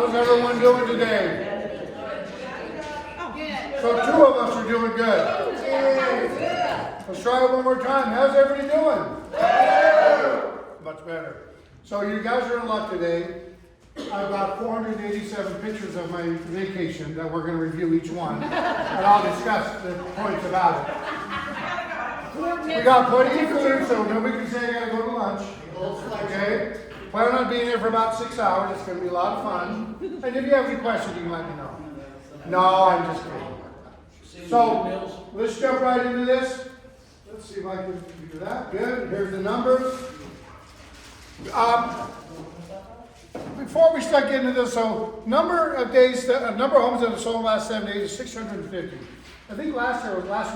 How's everyone doing today? So two of us are doing good. Let's try it one more time. How's everybody doing? Much better. So you guys are in luck today. I've got 487 pictures of my vacation that we're going to review each one. And I'll discuss the points about it. We got plenty of food, so nobody can say I got to go to lunch. Okay? Plan on being here for about 6 hours. It's going to be a lot of fun. And if you have any questions, you can let me know. No, I'm just kidding. So, let's jump right into this. Let's see if I can do that. Good. Here's the numbers. Before we start getting into this, so number of homes that have sold in the last 7 days is 650. I think last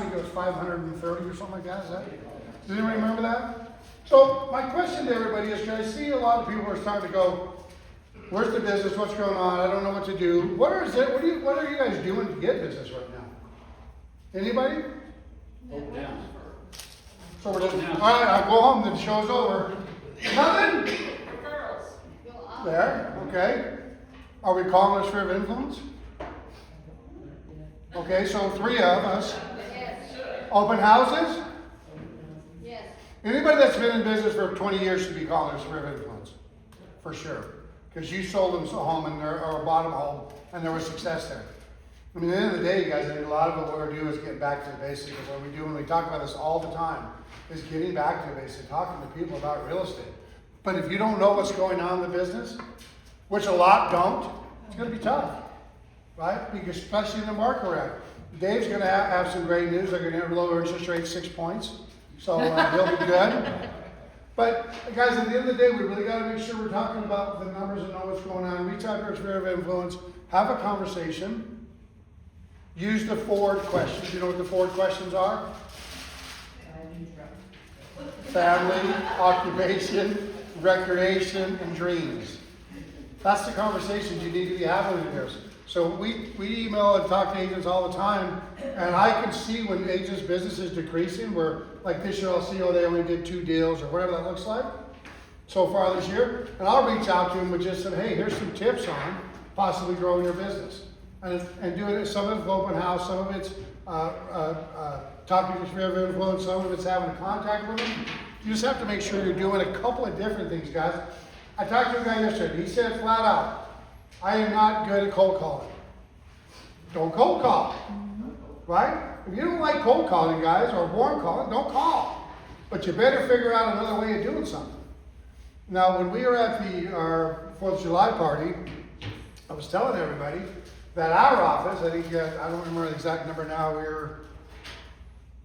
week it was 530 or something like that. Does anyone remember that? So my question to everybody is, I see a lot of people are starting to go, where's the business? What's going on? I don't know what to do. What are you guys doing to get business right now? Anybody? Hope down. So we're just, all right, I'll go home, the show's over. Nothing? There, okay. Are we calling a sphere of influence? Okay, so 3 of us. Open houses? Yes. Anybody that's been in business for 20 years should be calling a sphere of influence. For sure. Because you sold them a home or bought them a home and there was success there. I mean, at the end of the day, you guys, I think a lot of what we're doing is getting back to the basics. What we do when we talk about this all the time is getting back to the basics, talking to people about real estate. But if you don't know what's going on in the business, which a lot don't, it's going to be tough, right? Because especially in the market we're at. Dave's going to have some great news. They're going to lower interest rates 6 points, so he'll be good. But guys, at the end of the day, we really got to make sure we're talking about the numbers and know what's going on. Reach out to our sphere of influence, have a conversation, use the Ford questions. You know what the Ford questions are? Family, occupation, recreation, and dreams. That's the conversations you need to be having with yours. So we email and talk to agents all the time, and I can see when agents' business is decreasing, where like this year I'll see, they only did 2 deals or whatever that looks like so far this year, and I'll reach out to them with just say, hey, here's some tips on possibly growing your business. And do it, some of it's open house, some of it's talking to sphere of influence, some of it's having contact with them. You just have to make sure you're doing a couple of different things, guys. I talked to a guy yesterday. He said flat out, I am not good at cold calling. Don't cold call, right? If you don't like cold calling, guys, or warm calling, don't call. But you better figure out another way of doing something. Now, when we were at our 4th of July party, I was telling everybody that our office, I think, I don't remember the exact number now, we were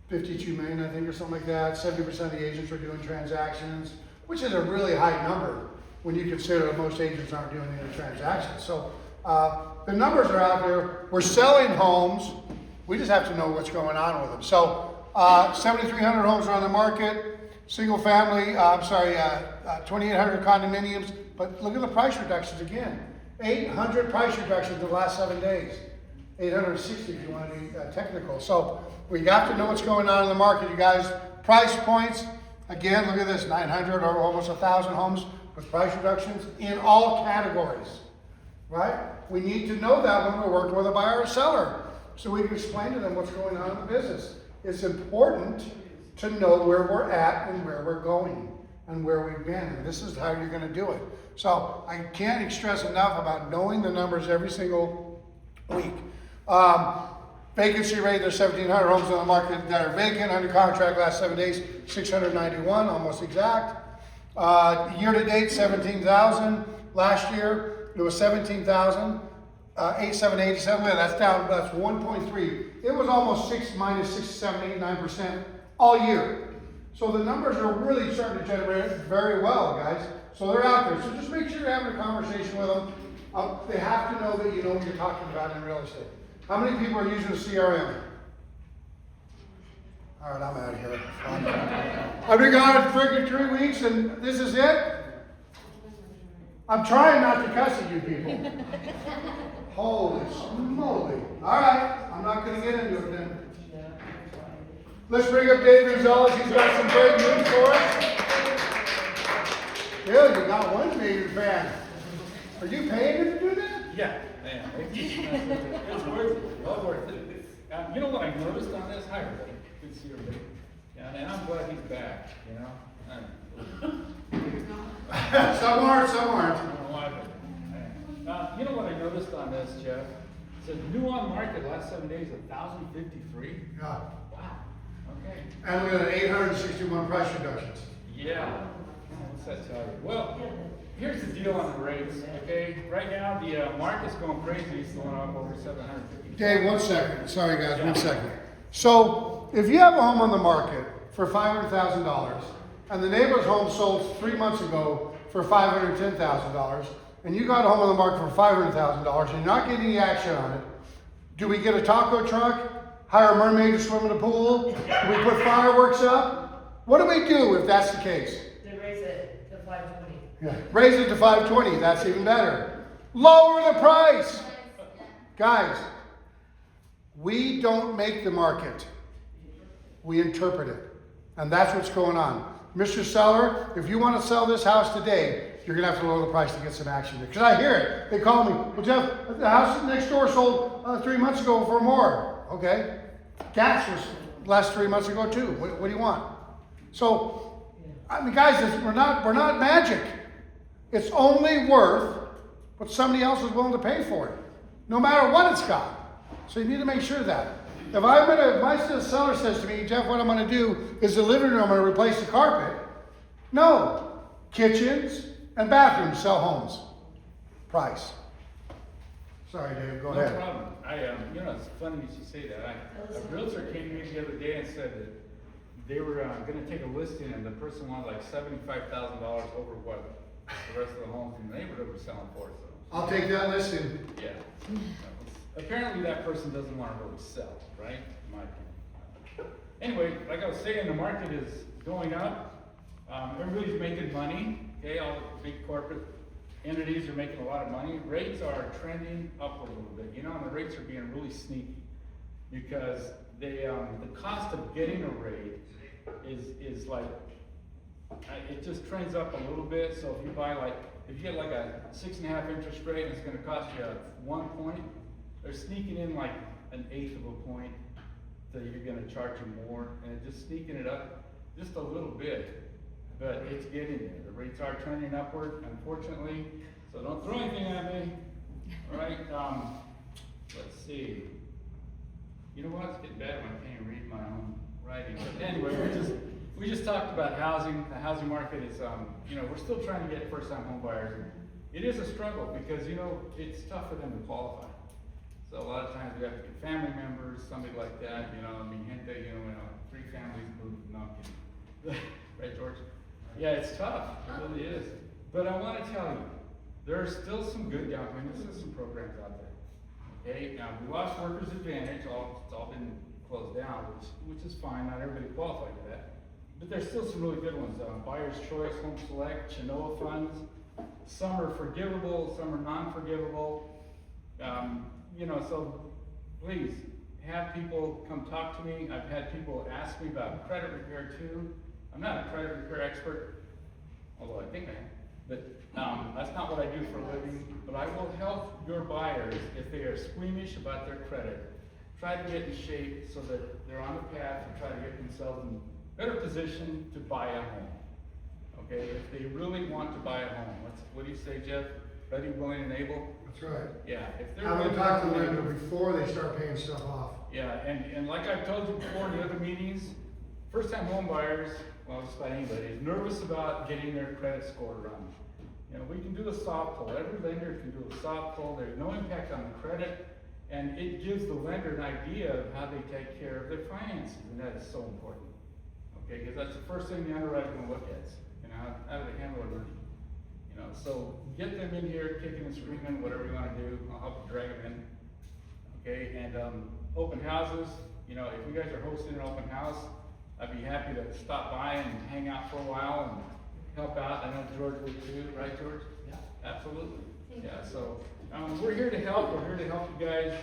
52 million, I think, or something like that. 70% of the agents were doing transactions, which is a really high number when you consider that most agents aren't doing any transactions. So the numbers are out there. We're selling homes. We just have to know what's going on with them. So 7,300 homes are on the market. Single family, 2,800 condominiums. But look at the price reductions again. 800 price reductions in the last 7 days. 860 if you want to be technical. So we got to know what's going on in the market, you guys. Price points, again, look at this, 900 or almost 1,000 homes with price reductions in all categories, right? We need to know that when we're working with a buyer or seller, so we can explain to them what's going on in the business. It's important to know where we're at and where we're going and where we've been, and this is how you're going to do it. So I can't stress enough about knowing the numbers every single week. Vacancy rate, there's 1,700 homes on the market that are vacant, under contract last 7 days, 691, almost exact. Year to date, 17,000. Last year, it was 17,000. 8,787, that's down, that's 1.3. It was almost minus 6, 7, 8, 9% all year. So the numbers are really starting to generate very well, guys. So they're out there. So just make sure you're having a conversation with them. They have to know that you know what you're talking about in real estate. How many people are using a CRM? All right, I'm out of here. I've been gone for freaking 3 weeks and this is it? I'm trying not to cuss at you people. Holy moly. All right, I'm not going to get into it then. Let's bring up Dave Gonzalez. He's got some great news for us. Yeah, you got one major fan. Are you paying him to do that? Yeah, it's worth it, well worth it. You know what I noticed on this? Hi, everybody. Good to see everybody. Yeah, and I'm glad he's back, you know? Some aren't, some aren't. You know what I noticed on this, Jeff? It said new on market last 7 days, 1,053. Yeah. Wow, okay. And we got 861 price reductions. Yeah. What's that tell you? Well, here's the deal on the rates, okay? Right now, the market's going crazy. It's going up over 750. Dave, 1 second. Sorry, guys, 1 second. So, if you have a home on the market for $500,000, and the neighbor's home sold 3 months ago for $510,000, and you got a home on the market for $500,000, and you're not getting any action on it, do we get a taco truck? Hire a mermaid to swim in the pool? Do we put fireworks up? What do we do if that's the case? They raise it to 520. Yeah. Raise it to 520, that's even better. Lower the price. Guys, we don't make the market. We interpret it. And that's what's going on. Mr. Seller, if you want to sell this house today, you're going to have to lower the price to get some action. Because I hear it. They call me, well, Jeff, the house next door sold 3 months ago for more. Okay. Gas was last 3 months ago too. What do you want? So, I mean, guys, we're not magic. It's only worth what somebody else is willing to pay for it, no matter what it's got. So you need to make sure of that. If my seller says to me, Jeff, what I'm going to do is the living room, I'm going to replace the carpet. No, kitchens and bathrooms sell homes. Price. Sorry, Dave, go ahead. No problem. You know, it's funny you should say that. A realtor came to me the other day and said that they were going to take a listing, and the person wanted like $75,000 over what the rest of the homes in the neighborhood were selling for. So I'll take that listing. yeah. Apparently that person doesn't want to really sell, right? In my opinion. Anyway, like I was saying, the market is going up. Everybody's making money. Okay, all the big corporate entities are making a lot of money. Rates are trending upward a little bit. You know, and the rates are being really sneaky because the cost of getting a rate is like, it just trends up a little bit. So if you get like a 6.5 interest rate and it's going to cost you 1 point, they're sneaking in like 1/8 of a point that you're going to charge you more, and just sneaking it up just a little bit. But it's getting there. The rates are trending upward, unfortunately. So don't throw anything at me. All right. Let's see. You know what? It's getting bad when I can't read my own writing. But anyway, we just talked about housing. The housing market is, you know, we're still trying to get first-time home buyers. It is a struggle because, you know, it's tough for them to qualify. So a lot of times we have to get family members, somebody like that. You know, I mean, you know, 3 families moved. No, I'm kidding. Right, George? Yeah, it's tough. It really is. But I want to tell you, there are still some good down payment assistance programs out there. Okay, now we lost Workers Advantage. It's all been closed down, which is fine. Not everybody qualified for that. But there's still some really good ones. Buyer's Choice, Home Select, Chenoa funds. Some are forgivable, some are non-forgivable. You know, so please have people come talk to me. I've had people ask me about credit repair too. I'm not a credit repair expert, although I think I am. But that's not what I do for a living. But I will help your buyers if they are squeamish about their credit. Try to get in shape so that they're on the path to try to get themselves in better position to buy a home. Okay, if they really want to buy a home, what do you say, Jeff? Ready, willing, and able? That's right. Yeah, if they're I would ready, talk to the willing, lender before they start paying stuff off. yeah, and like I've told you before in the other meetings, first-time home buyers, well, just about anybody, is nervous about getting their credit score run. You know, we can do a soft pull. Every lender can do a soft pull. There's no impact on the credit, and it gives the lender an idea of how they take care of their finances, and that is so important. Okay, because that's the first thing the underwriter's going to look at. You know, how do they handle it? You know, so get them in here, kicking and screaming, whatever you want to do. I'll help you drag them in. Okay, and open houses. You know, if you guys are hosting an open house, I'd be happy to stop by and hang out for a while and help out. I know George would too, right, George? Yeah, absolutely. Yeah, so we're here to help. We're here to help you guys,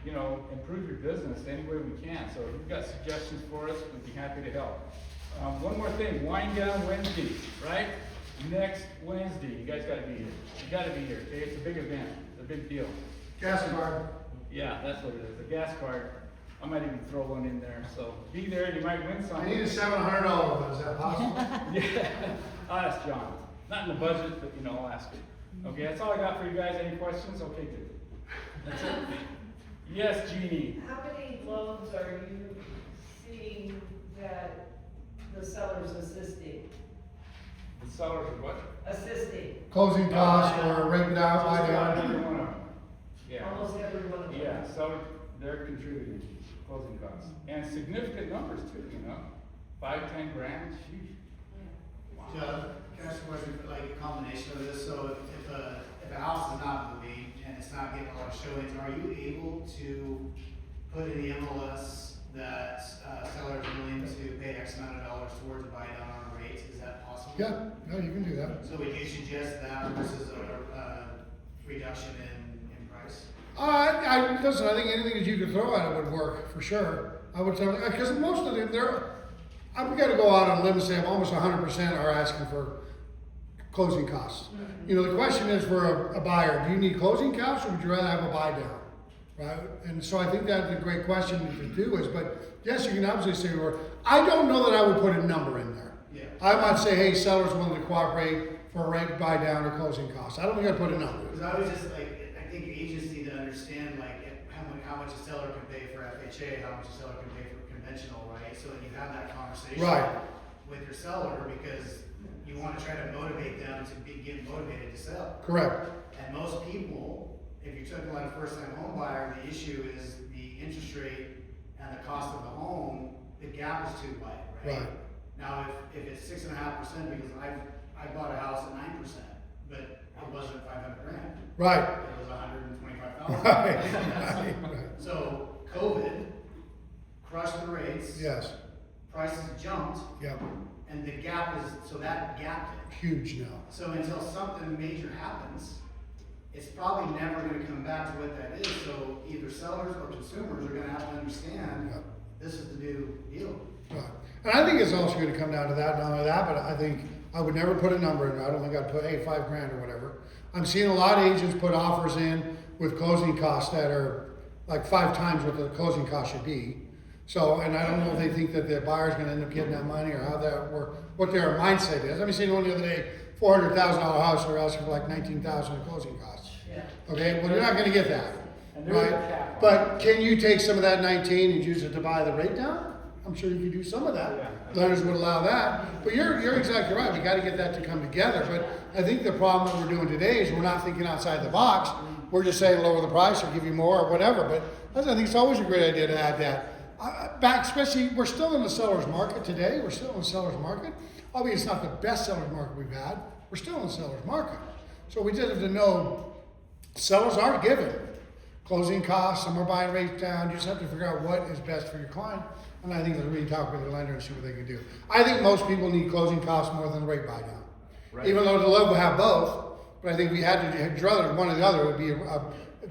you know, improve your business any way we can. So if you've got suggestions for us, we'd be happy to help. One more thing, Wind Down Wednesday, right? Next Wednesday, you guys got to be here. You got to be here. Okay, it's a big event. The big deal. Gas card. Yeah, that's what it is, a gas card. I might even throw one in there, so be there, you might win I something. need a $700 one, is that possible? Yeah, I'll ask John. Not in the budget, but you know, I'll ask him. Okay, that's all I got for you guys. Any questions? Okay, good. That's it. Yes, Jeannie. How many loans are you seeing that the seller's assisting? The sellers are what? Assisting, Closing costs or rate down, buy Just about down. every one of them. Yeah. almost every one of them. Yeah, so they're contributing closing costs. And significant numbers too, you know? 5, 10 grand, sheesh. Judd, can I ask a question, like a combination of this, so if a house is not moving and it's not getting a lot of showings, are you able to put in the MLS that, seller is willing to pay X amount of dollars towards a buy down on rates, is that possible? Yeah, no, you can do that. So would you suggest that versus a reduction in price? Listen, I think anything that you could throw at it would work, for sure. I would tell, because most of them, we gotta go out on a limb and say almost 100% are asking for closing costs. You know, the question is for a buyer, do you need closing costs or would you rather have a buy down? Right? And so I think that's a great question to do is, but yes, you can obviously say, or I don't know that I would put a number in there. Yeah. I might say, hey, seller's willing to cooperate for a rate buy down or closing costs. I don't think I'd put a number. Because I was just like, I think agents need to understand like how much a seller can pay for FHA, how much a seller can pay for conventional, right? So that you have that conversation Right. with your seller because you want to try to motivate them to get motivated to sell. Correct. And most people, if you took like a first-time home buyer, the issue is the interest rate and the cost of the home, the gap is too wide, right? Right. Now, if it's 6.5%, because I bought a house at 9%, but it wasn't 500 grand. Right. It was 125,000. Right. Right. So COVID crushed the rates. Yes. Prices jumped, Yep. and the gap is, so that gapped it. Huge now. So until something major happens, it's probably never gonna come back to what that is. So either sellers or consumers are gonna have to understand, Yep. this is the new deal. Right. And I think it's also gonna come down to that, not only that, but I think I would never put a number in there. I don't think I'd put, hey, 5 grand or whatever. I'm seeing a lot of agents put offers in with closing costs that are like 5 times what the closing cost should be. So, and I don't know if they think that the buyer's gonna end up getting that money or how that, or what their mindset is. I mean, seeing one the other day, $400,000 house, they're asking for like 19,000 in closing costs. Yeah. Okay, well, you're not gonna get that, And there's a right? cap on But can you take some of that 19 and use it to buy the rate down? I'm sure you could do some of that. Yeah. Lenders would allow that, but you're exactly right, we gotta get that to come together, but I think the problem that we're doing today is we're not thinking outside the box. We're just saying lower the price or give you more or whatever, but I think it's always a great idea to add that. Back, especially, we're still in the seller's market today, we're still in the seller's market. Albeit it's not the best seller's market we've had, we're still in the seller's market. So we just have to know, sellers are given closing costs, some are buying rates down, you just have to figure out what is best for your client. And I think they'll really talk with the lender and see what they can do. I think most people need closing costs more than the rate buy down. Right. Even though the love will have both, but I think we had to drug one or the other would be a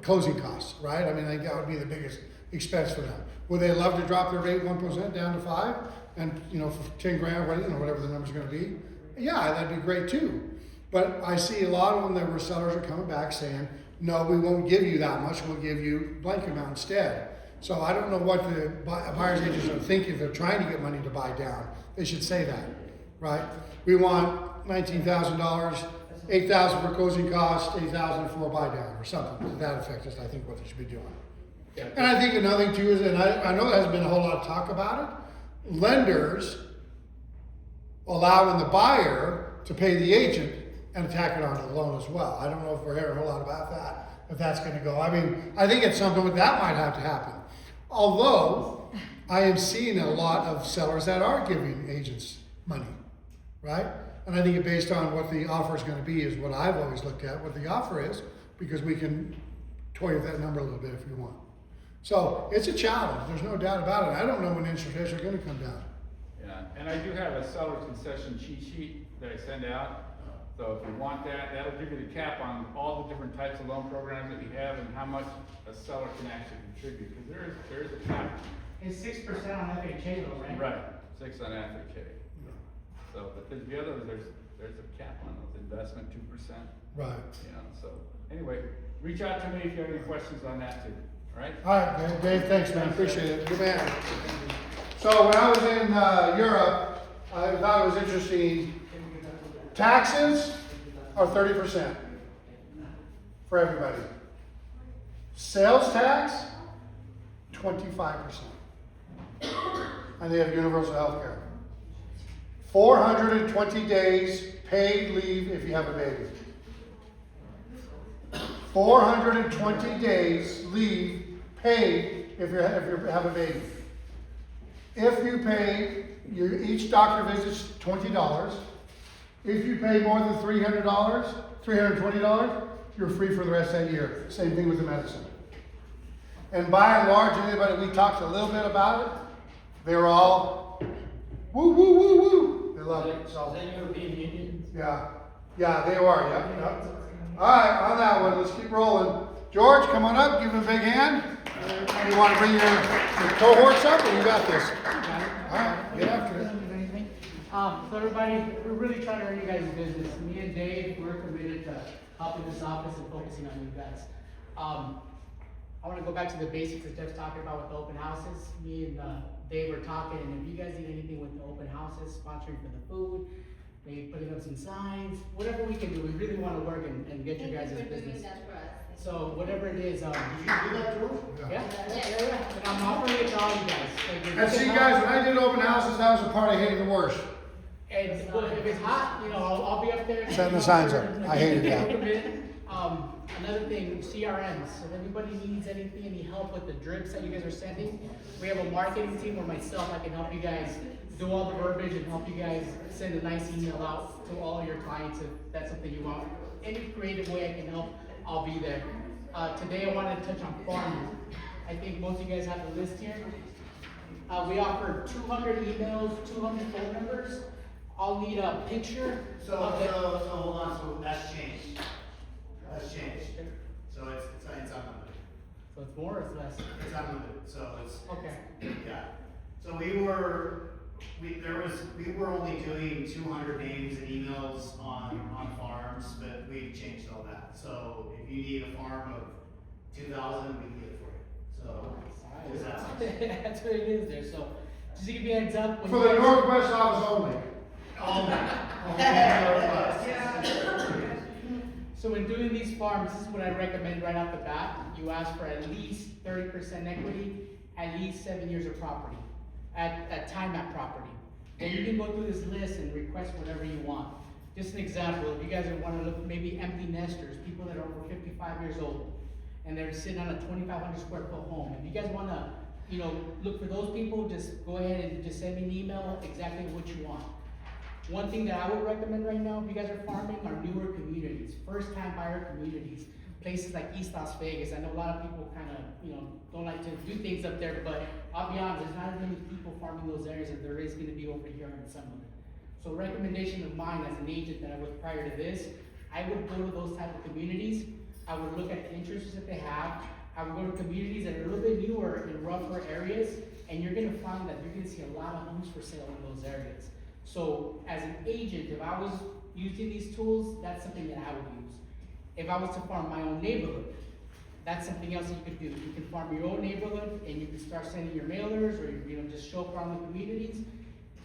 closing costs, right? I mean, I think that would be the biggest expense for them. Would they love to drop their rate 1% down to 5 and, you know, for 10 grand, whatever the number's gonna be? Yeah, that'd be great too. But I see a lot of them that were sellers are coming back saying, no, we won't give you that much, we'll give you blank amount instead. So I don't know what the buyer's agents are thinking if they're trying to get money to buy down. They should say that, right? We want $19,000, $8,000 for closing costs, $8,000 for a buy down or something to that effect is I think what they should be doing. Yeah. And I think another thing too is, and I know there hasn't been a whole lot of talk about it, lenders allowing the buyer to pay the agent and attack it onto the loan as well. I don't know if we're hearing a whole lot about that, if that's gonna go. I mean, I think it's something that might have to happen. Although, I am seeing a lot of sellers that are giving agents money, right? And I think it based on what the offer is gonna be is what I've always looked at, what the offer is, because we can toy with that number a little bit if we want. So, it's a challenge, there's no doubt about it. I don't know when interest rates are gonna come down. Yeah, and I do have a seller concession cheat sheet that I send out. So if you want that, that'll give you the cap on all the different types of loan programs that we have and how much a seller can actually contribute, because there is a cap. It's 6% on FHA though, right? Right, 6 on FHA. So, but the others, there's a cap on those, investment 2%. Right. You know, so, anyway, reach out to me if you have any questions on that too, all right? All right, man. Dave, thanks, man. Appreciate it. Good man. So when I was in Europe, I thought it was interesting. Taxes are 30% for everybody. Sales tax, 25%. And they have universal health care. 420 days paid leave if you have a baby. 420 days leave paid if you have a baby. If you pay, each doctor visit's $20. If you pay more than $300, $320, you're free for the rest of that year. Same thing with the medicine. And by and large, anybody, we talked a little bit about it, they were all woo, woo, woo, woo. They love it. So, Is that European Union? yeah, they are, yep. All right, on that one, let's keep rolling. George, come on up, give him a big hand. You want to bring your cohorts up, or you got this? All right, get after it. So everybody, we're really trying to earn you guys' business. Me and Dave, we're committed to helping this office and focusing on you guys. I want to go back to the basics that Jeff's talking about with the open houses. Me and Dave were talking, and if you guys need anything with the open houses, sponsoring for the food, maybe putting up some signs, whatever we can do, we really want to work and get you guys' business. So whatever it is, Did you do that, George? yeah. And I'm offering it to all you guys. Like, And see, guys, when I did open houses, that was the part I hated the worst. And well, if it's hot, you know, I'll be up there. Setting the signs up. I hated that. Another thing, CRMs. If anybody needs anything, any help with the drips that you guys are sending, we have a marketing team or myself, I can help you guys do all the verbiage and help you guys send a nice email out to all your clients if that's something you want. Any creative way I can help, I'll be there. Today I wanted to touch on farming. I think most of you guys have the list here. We offer 200 emails, 200 phone numbers. I'll need a picture So of it. hold on, so that's changed. That's changed. So it's unlimited. So it's more or it's less? It's unlimited, so it's, Okay. yeah. So we were only doing 200 names and emails on farms, but we've changed all that. So if you need a farm of 2,000, we can get it for you. So, just ask. That's what it is there, so just to give you a heads up. when For you the guys- Northwest office only. So when doing these farms, this is what I recommend right off the bat. You ask for at least 30% equity, at least 7 years of property, at time at property. And you can go through this list and request whatever you want. Just an example, if you guys want to look maybe empty nesters, people that are over 55 years old, and they're sitting on a 2,500 square foot home. If you guys want to, look for those people, just go ahead and just send me an email exactly what you want. One thing that I would recommend right now, if you guys are farming, are newer communities, first-time buyer communities, places like East Las Vegas. I know a lot of people kind of, don't like to do things up there, but I'll be honest, there's not as many people farming those areas as there is going to be over here in some of it. So recommendation of mine as an agent that I was prior to this, I would go to those type of communities. I would look at the interests that they have. I would go to communities that are a little bit newer in rougher areas, and you're going to find that you're going to see a lot of homes for sale in those areas. So as an agent, if I was using these tools, that's something that I would use. If I was to farm my own neighborhood, that's something else you could do. You can farm your own neighborhood and you can start sending your mailers or just show up around the communities.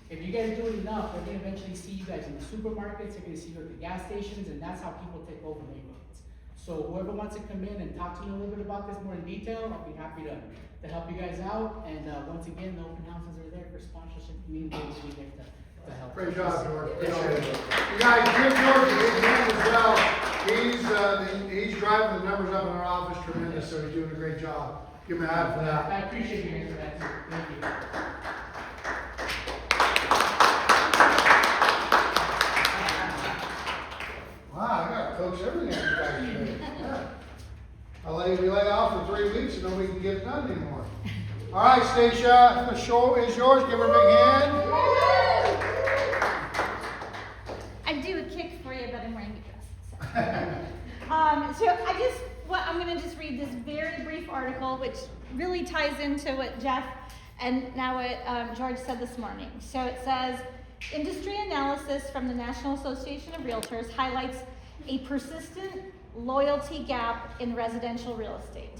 If you guys do it enough, they're gonna eventually see you guys in the supermarkets, they're gonna see you at the gas stations, and that's how people take over neighborhoods. So whoever wants to come in and talk to me a little bit about this more in detail, I'll be happy to help you guys out. And once again, the open houses are there for sponsorship, community, we get to help. Great job, George. Appreciate it. You guys, give George a big hand as well. He's driving the numbers up in our office tremendous, so he's doing a great job. Give him a hand for that. I appreciate you guys for that too. Thank you. Wow, I got coach everything out back today. Yeah. I'll let you lay off for 3 weeks and nobody can get it done anymore. All right, Stacia, the show is yours. Give her a big hand. I do a kick for you, but I'm wearing a dress. So I'm going to just read this very brief article, which really ties into what Jeff and now what George said this morning. So it says, industry analysis from the National Association of Realtors highlights a persistent loyalty gap in residential real estate.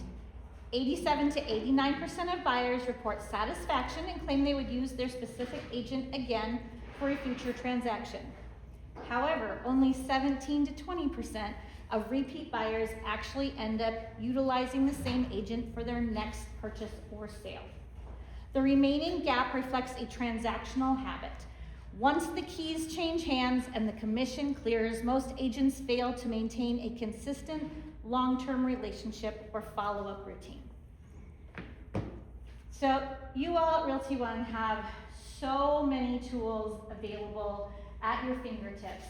87 to 89% of buyers report satisfaction and claim they would use their specific agent again for a future transaction. However, only 17 to 20% of repeat buyers actually end up utilizing the same agent for their next purchase or sale. The remaining gap reflects a transactional habit. Once the keys change hands and the commission clears, most agents fail to maintain a consistent long-term relationship or follow-up routine. So you all at Realty One have so many tools available at your fingertips.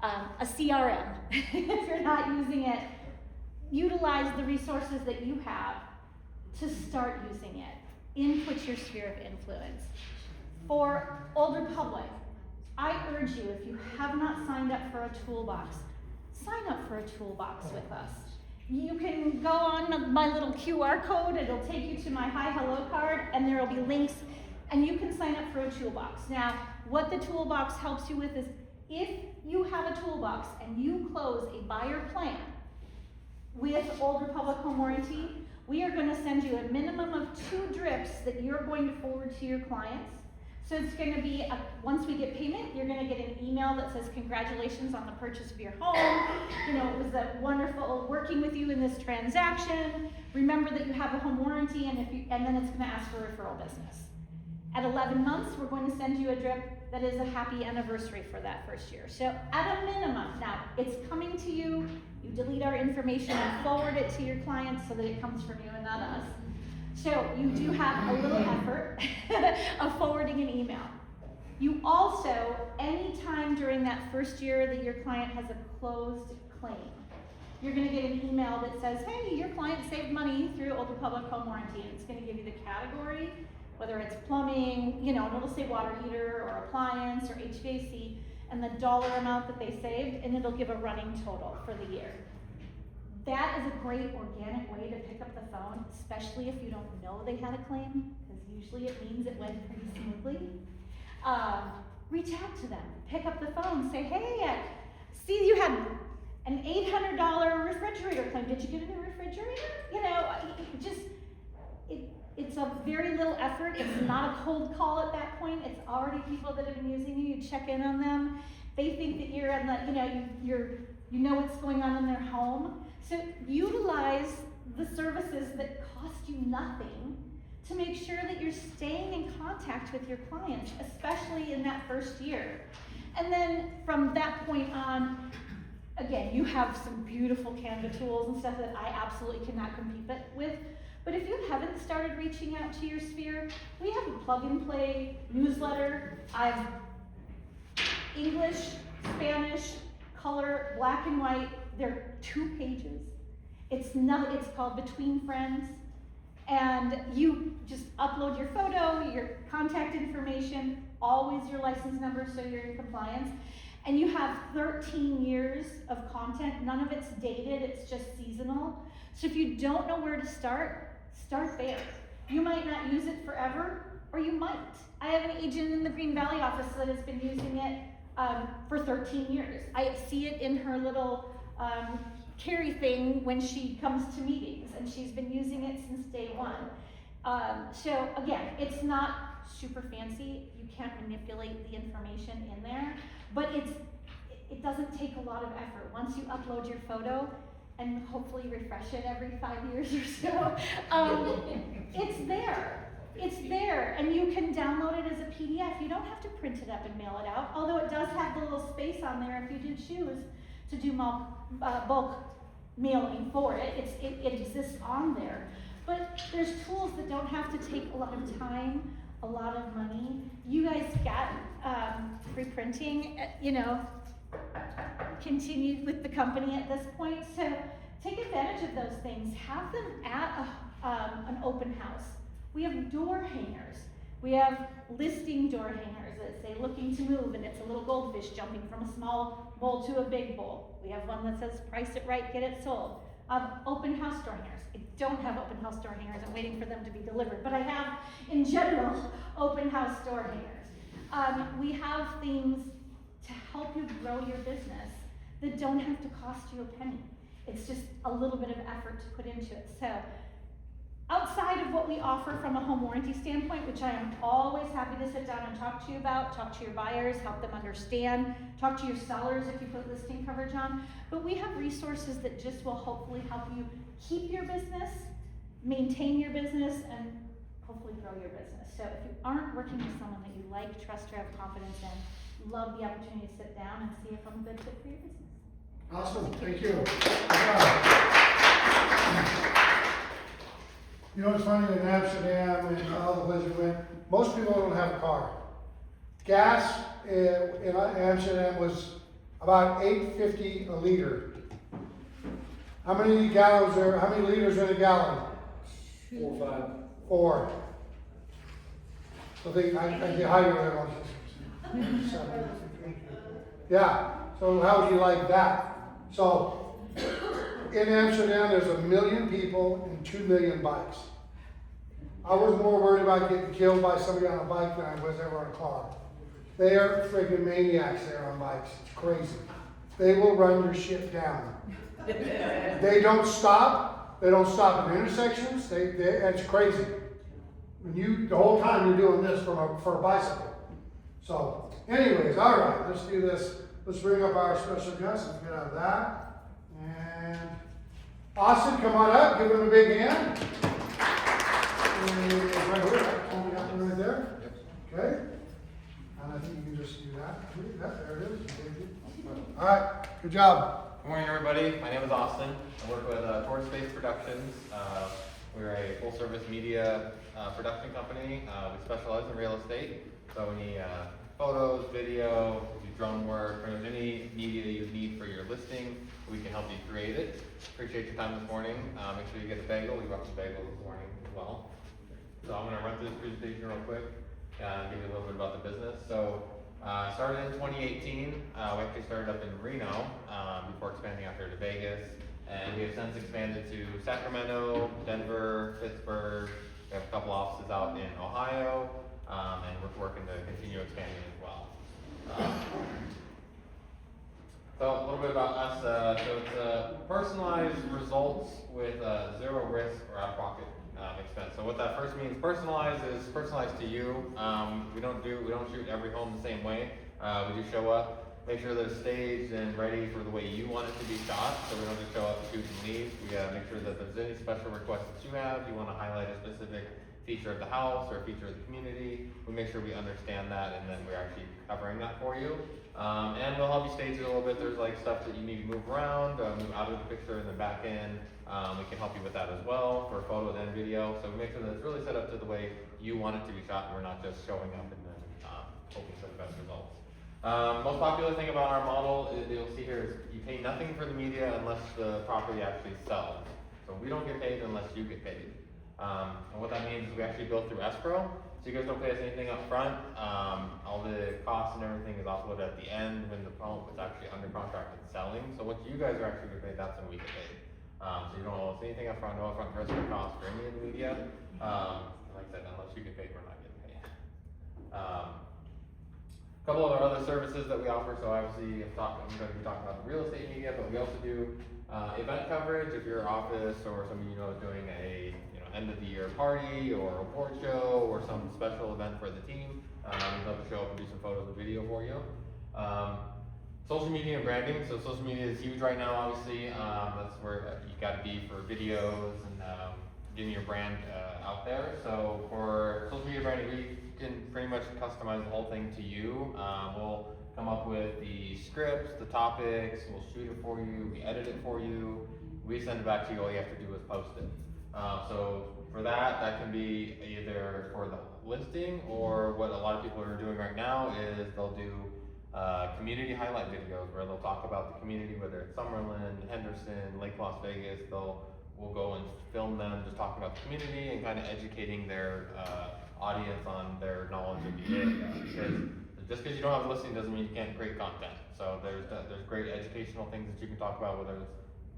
A CRM, if you're not using it, utilize the resources that you have to start using it. Input your sphere of influence. For older public, I urge you, if you have not signed up for a toolbox, sign up for a toolbox with us. You can go on my little QR code, it'll take you to my Hi Hello card, and there will be links, and you can sign up for a toolbox. Now, what the toolbox helps you with is, if you have a toolbox and you close a buyer plan with Older Public Home Warranty, we are gonna send you a minimum of 2 drips that you're going to forward to your clients. So it's gonna be, once we get payment, you're gonna get an email that says, congratulations on the purchase of your home. You know, it was wonderful working with you in this transaction. Remember that you have a home warranty, and then it's gonna ask for referral business. At 11 months, we're going to send you a drip that is a happy anniversary for that first year. So at a minimum, now it's coming to you, you delete our information and forward it to your clients so that it comes from you and not us. So you do have a little effort of forwarding an email. You also, anytime during that first year that your client has a closed claim, you're gonna get an email that says, hey, your client saved money through Older Public Home Warranty, and it's gonna give you the category, whether it's plumbing, you know, and it'll say water heater or appliance or HVAC, and the dollar amount that they saved, and it'll give a running total for the year. That is a great organic way to pick up the phone, especially if you don't know they had a claim, because usually it means it went pretty smoothly. Reach out to them, pick up the phone, say, hey, I see you had an $800 refrigerator claim. Did you get a new refrigerator? You know, it's a very little effort. It's not a cold call at that point. It's already people that have been using you. You check in on them. They think that you're on the, you know what's going on in their home. So utilize the services that cost you nothing to make sure that you're staying in contact with your clients, especially in that first year. And then from that point on, again, you have some beautiful Canva tools and stuff that I absolutely cannot compete with. But if you haven't started reaching out to your sphere, we have a plug and play newsletter. I've English, Spanish, color, black and white. They're 2 pages. It's called Between Friends. And you just upload your photo, your contact information, always your license number so you're in compliance. And you have 13 years of content. None of it's dated, it's just seasonal. So if you don't know where to start there. You might not use it forever, or you might. I have an agent in the Green Valley office that has been using it for 13 years. I see it in her little carry thing when she comes to meetings, and she's been using it since day 1. So again, it's not super fancy. You can't manipulate the information in there, but it doesn't take a lot of effort. Once you upload your photo, and hopefully refresh it every 5 years or so, it's there. It's there, and you can download it as a PDF. You don't have to print it up and mail it out, although it does have the little space on there if you do choose to do bulk mailing for it. It exists on there. But there's tools that don't have to take a lot of time, a lot of money. You guys got free printing, continued with the company at this point. So take advantage of those things. Have them at an open house. We have door hangers. We have listing door hangers that say looking to move, and it's a little goldfish jumping from a small bowl to a big bowl. We have one that says price it right, get it sold. Open house door hangers. I don't have open house door hangers. I'm waiting for them to be delivered, but I have, in general, open house door hangers. We have things to help you grow your business that don't have to cost you a penny. It's just a little bit of effort to put into it. So, outside of what we offer from a home warranty standpoint, which I am always happy to sit down and talk to you about, talk to your buyers, help them understand, talk to your sellers if you put listing coverage on, but we have resources that just will hopefully help you keep your business, maintain your business, and hopefully grow your business. So if you aren't working with someone that you like, trust, or have confidence in, love the opportunity to sit down and see if I'm a good fit for your business. Awesome, thank you. Yeah. You know, it's funny, in Amsterdam and all the places we went, most people don't have a car. Gas in Amsterdam was about $8.50 a liter. How many gallons are, how many liters are in a gallon? 4 or 5. 4. So they, I get higher than 7. Yeah, so how would you like that? So, in Amsterdam, there's 1 million people and 2 million bikes. I was more worried about getting killed by somebody on a bike than I was ever on a car. They are freaking maniacs there on bikes. It's crazy. They will run your shit down. They don't stop. They don't stop at intersections. It's crazy. When you, the whole time you're doing this for a bicycle. So, anyways, all right, let's do this. Let's bring up our special guest. Let's get out of that. And Austin, come on up. Give him a big hand. And right here, right, got one right there. Okay. And I think you can just do that. There it is. All right. Good job. Good morning, everybody. My name is Austin. I work with Torch Space Productions. We're a full-service media production company. We specialize in real estate. So any photos, video, do drone work, pretty much any media you need for your listing, we can help you create it. Appreciate your time this morning. Make sure you get a bagel. We brought some bagels this morning as well. So I'm going to run through this presentation real quick and give you a little bit about the business. So started in 2018. We actually started up in Reno before expanding out here to Vegas. And we have since expanded to Sacramento, Denver, Pittsburgh. We have a couple offices out in Ohio. And we're working to continue expanding as well. So a little bit about us. So it's personalized results with zero risk or out-of-pocket expense. So what that first means, personalized is personalized to you. We don't shoot every home the same way. We do show up, make sure that it's staged and ready for the way you want it to be shot. So we don't just show up, shoot and leave. We make sure that there's any special requests that you have. You want to highlight a specific feature of the house or a feature of the community. We make sure we understand that, and then we're actually covering that for you. And we'll help you stage it a little bit. There's like stuff that you need to move around, move out of the picture and then back in. We can help you with that as well for photos and video. So we make sure that it's really set up to the way you want it to be shot, and we're not just showing up and then hoping for the best results. Most popular thing about our model is, you'll see here, is you pay nothing for the media unless the property actually sells. So we don't get paid unless you get paid. And what that means is we actually bill through escrow, so you guys don't pay us anything up front. All the costs and everything is offloaded at the end when the home is actually under contract and selling. So what you guys are actually getting paid, that's when we get paid. So you don't owe us anything up front, no upfront risk or cost for any of the media. Like I said, unless you get paid, we're not getting paid. A couple of our other services that we offer, so obviously I'm going to be talking about the real estate media, but we also do event coverage. If your office or somebody you know is doing a end of the year party or award show or some special event for the team, we'd love to show up and do some photos and video for you. Social media and branding. So social media is huge right now, obviously. That's where you got to be for videos and getting your brand out there. So for social media branding, we can pretty much customize the whole thing to you. We'll come up with the scripts, the topics, we'll shoot it for you, we edit it for you, we send it back to you. All you have to do is post it. So for that can be either for the listing, or what a lot of people are doing right now is they'll do community highlight videos where they'll talk about the community, whether it's Summerlin, Henderson, Lake Las Vegas. We'll go and film them just talking about the community and kind of educating their audience on their knowledge of the area. Because just because you don't have a listing doesn't mean you can't create content. So there's great educational things that you can talk about, whether it's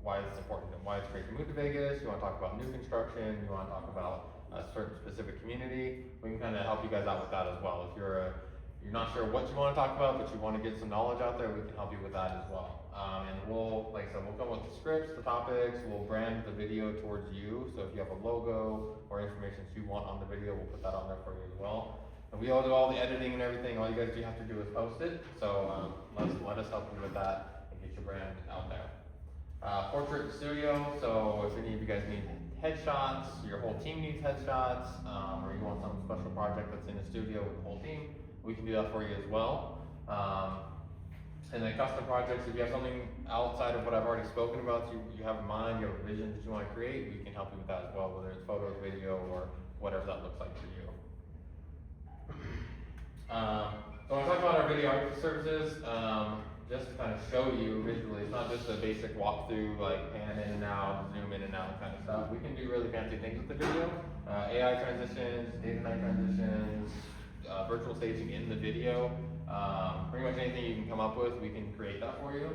why it's important and why it's great to move to Vegas. You want to talk about new construction. You want to talk about a certain specific community. We can kind of help you guys out with that as well. If you're you're not sure what you wanna talk about, but you wanna get some knowledge out there, we can help you with that as well. And we'll, like I said, we'll come with the scripts, the topics, we'll brand the video towards you, so if you have a logo or information you want on the video, we'll put that on there for you as well. And we all do all the editing and everything, all you guys do have to do is post it, so let us help you with that and get your brand out there. Portrait studio, so if any of you guys need headshots, your whole team needs headshots, or you want some special project that's in the studio with the whole team, we can do that for you as well. And then custom projects, if you have something outside of what I've already spoken about, you have in mind, you have a vision that you want to create, we can help you with that as well, whether it's photos, video, or whatever that looks like for you. So when I talk about our videography services, just to kind of show you visually, it's not just a basic walkthrough, like pan in and out, zoom in and out kind of stuff. We can do really fancy things with the video. AI transitions, day to night transitions, virtual staging in the video. Pretty much anything you can come up with, we can create that for you.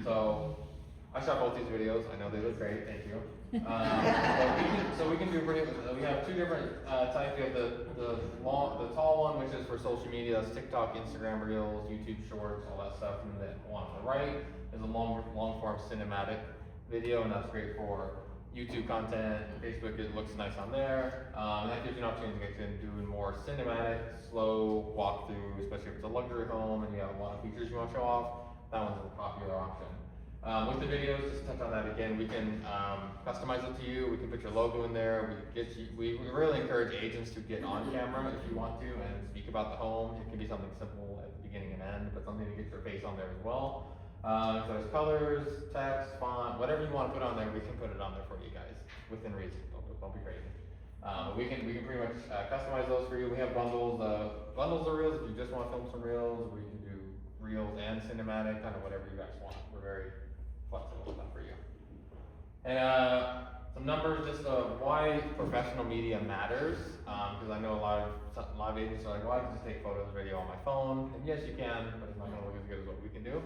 So I shot both these videos. I know they look great. Thank you. So we can do we have two different types. We have the tall one, which is for social media. That's TikTok, Instagram Reels, YouTube Shorts, all that stuff. And the one on the right is a long form cinematic video, and that's great for YouTube content. Facebook, it looks nice on there. And that gives you an opportunity to get into more cinematic, slow walkthrough, especially if it's a luxury home and you have a lot of features you want to show off. That one's a popular option. With the videos, just to touch on that again, we can customize it to you. We can put your logo in there. We really encourage agents to get on camera if you want to and speak about the home. It can be something simple at the beginning and end, but something to get your face on there as well. If there's colors, text, font, whatever you want to put on there, we can put it on there for you guys within reason. Don't be crazy. We can pretty much customize those for you. We have bundles of reels if you just want to film some reels. We can do reels and cinematic, kind of whatever you guys want. We're very flexible with that for you. And some numbers just of why professional media matters, because I know a lot of agents are like, well, I can just take photos, video on my phone, and yes, you can, but it's not going to look as good as what we can do.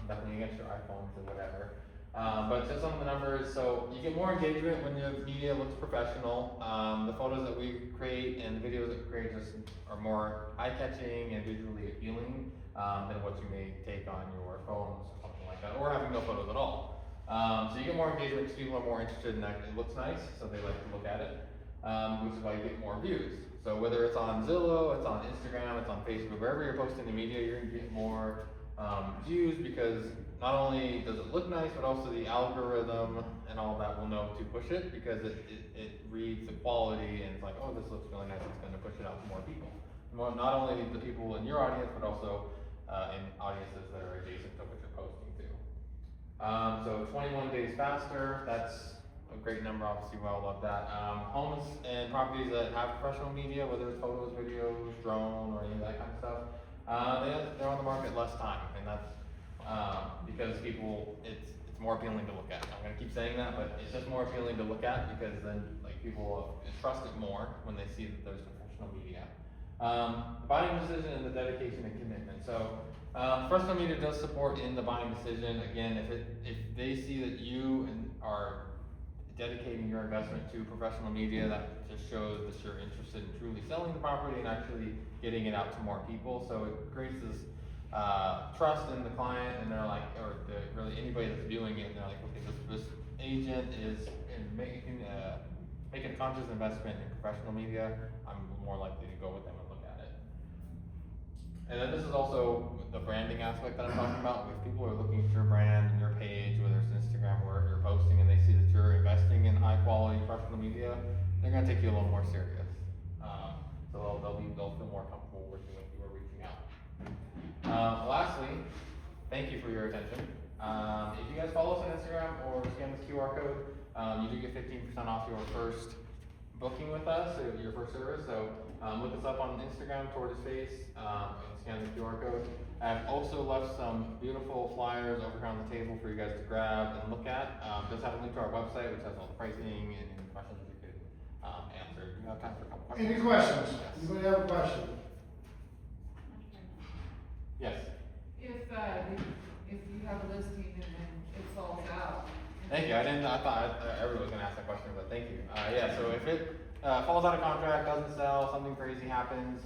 Nothing against your iPhones or whatever. But just some of the numbers, so you get more engagement when the media looks professional. The photos that we create and the videos that we create just are more eye-catching and visually appealing than what you may take on your phones or something like that, or having no photos at all. So you get more engagement because people are more interested in that. It looks nice, so they like to look at it, which is why you get more views. So whether it's on Zillow, it's on Instagram, it's on Facebook, wherever you're posting the media, you're gonna get more views because not only does it look nice, but also the algorithm and all that will know to push it because it reads the quality and it's like, oh, this looks really nice, it's going to push it out to more people. Not only the people in your audience, but also in audiences that are adjacent to what you're posting to. So 21 days faster, that's a great number, obviously we all love that. Homes and properties that have professional media, whether it's photos, videos, drone, or any of that kind of stuff, they're on the market less time, and that's because people, it's more appealing to look at. I'm gonna keep saying that, but it's just more appealing to look at because then like people trust it more when they see that there's professional media. The buying decision and the dedication and commitment. So professional media does support in the buying decision. Again, if they see that you are dedicating your investment to professional media, that just shows that you're interested in truly selling the property and actually getting it out to more people. So it creates this trust in the client, and they're like, really anybody that's viewing it, and they're like, okay, this agent is making a conscious investment in professional media. I'm more likely to go with them and look at it. And then this is also the branding aspect that I'm talking about. If people are looking at your brand and your page, whether it's Instagram or wherever you're posting, and they see that you're investing in high quality professional media, they're gonna take you a little more serious. So they'll feel more comfortable working with you or reaching out. Lastly, thank you for your attention. If you guys follow us on Instagram or scan this QR code, you do get 15% off your first booking with us, or your first service. So look us up on Instagram, Tortoise Face, and scan the QR code. I've also left some beautiful flyers over here on the table for you guys to grab and look at. It does have a link to our website, which has all the pricing and any questions you could answer. Do you have time for a couple questions? Any questions? Yes. Anybody have a question? Yes. If you have a listing and then it falls out. Thank you. I thought everyone was gonna ask that question, but thank you. Yeah, so if it falls out of contract, doesn't sell, something crazy happens,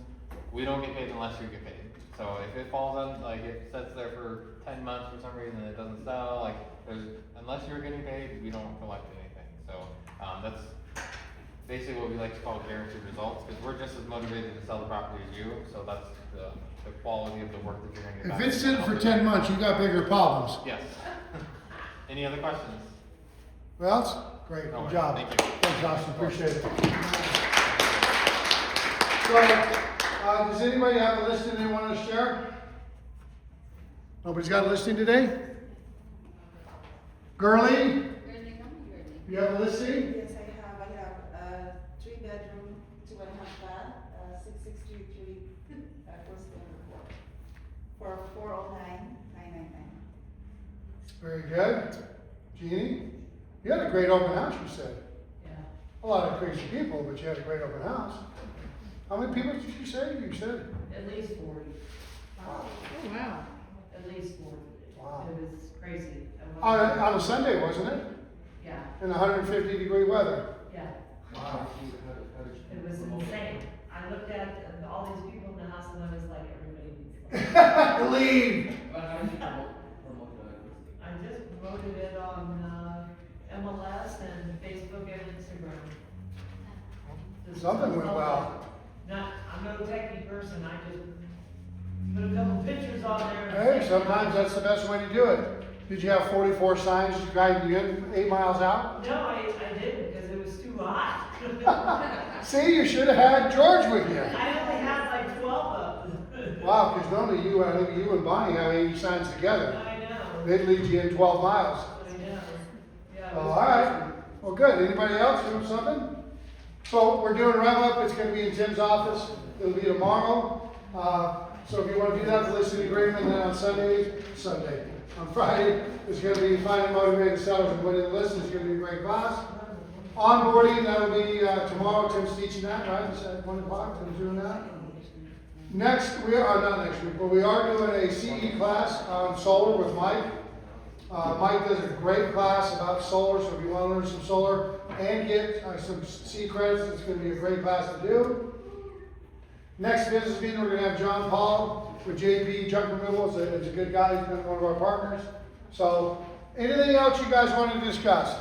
we don't get paid unless you get paid. So if it falls on, like, it sits there for 10 months for some reason and it doesn't sell, like, unless you're getting paid, we don't collect anything. So, that's basically what we like to call guaranteed results, because we're just as motivated to sell the property as you, so that's the quality of the work that you're gonna get back. If it's sitting for 10 months, you got bigger problems. Yes. Any other questions? Well, else? Great, No good worries. job. Thank you. Thanks, Austin, appreciate it. So, does anybody have a listing they want to share? Nobody's got a listing today? Girlie, you have a listing? Yes, I have a 3-bedroom, 2.5 bath, 6633, first floor, for $409,999. Very good. Jeannie, you had a great open house, you said. Yeah. A lot of crazy people, but you had a great open house. How many people did you say? You said? At least 40, Oh, wow. at least 40. Wow. It was crazy. On a Sunday, wasn't it? Yeah, In 150-degree weather. yeah, Wow. it was insane. I looked at all these people in the house and I was like, everybody needs to. Leave. How did you promote that? I just promoted it on MLS and Facebook and Instagram. Just Something went well. I'm no techie person, I just put a couple pictures on there. Hey, sometimes that's the best way to do it. Did you have 44 signs guiding you in 8 miles out? No, I didn't, because it was too hot. See, you should have had George with you. I only had like 12 of them. Wow, because normally I think you and Bonnie have 80 signs together. I know, They'd lead you in 12 miles. I know. Yeah, it Well, was all right. Well, good. Anybody else doing something? So we're doing rev up. It's going to be in Tim's office. It'll be tomorrow. So if you want to do that, the listing agreement, then on on Friday, it's going to be finding motivated sellers and winning the list. It's going to be a great class. Onboarding, that'll be tomorrow. Tim's teaching that, right? It's at 1 o'clock. Tim's doing that. Next, not next week, but we are doing a CE class on solar with Mike. Mike does a great class about solar, so if you want to learn some solar and get some C credits, it's going to be a great class to do. Next business meeting, we're going to have John Paul with JP Junk Removal. It's a good guy. He's been one of our partners. So, anything else you guys want to discuss?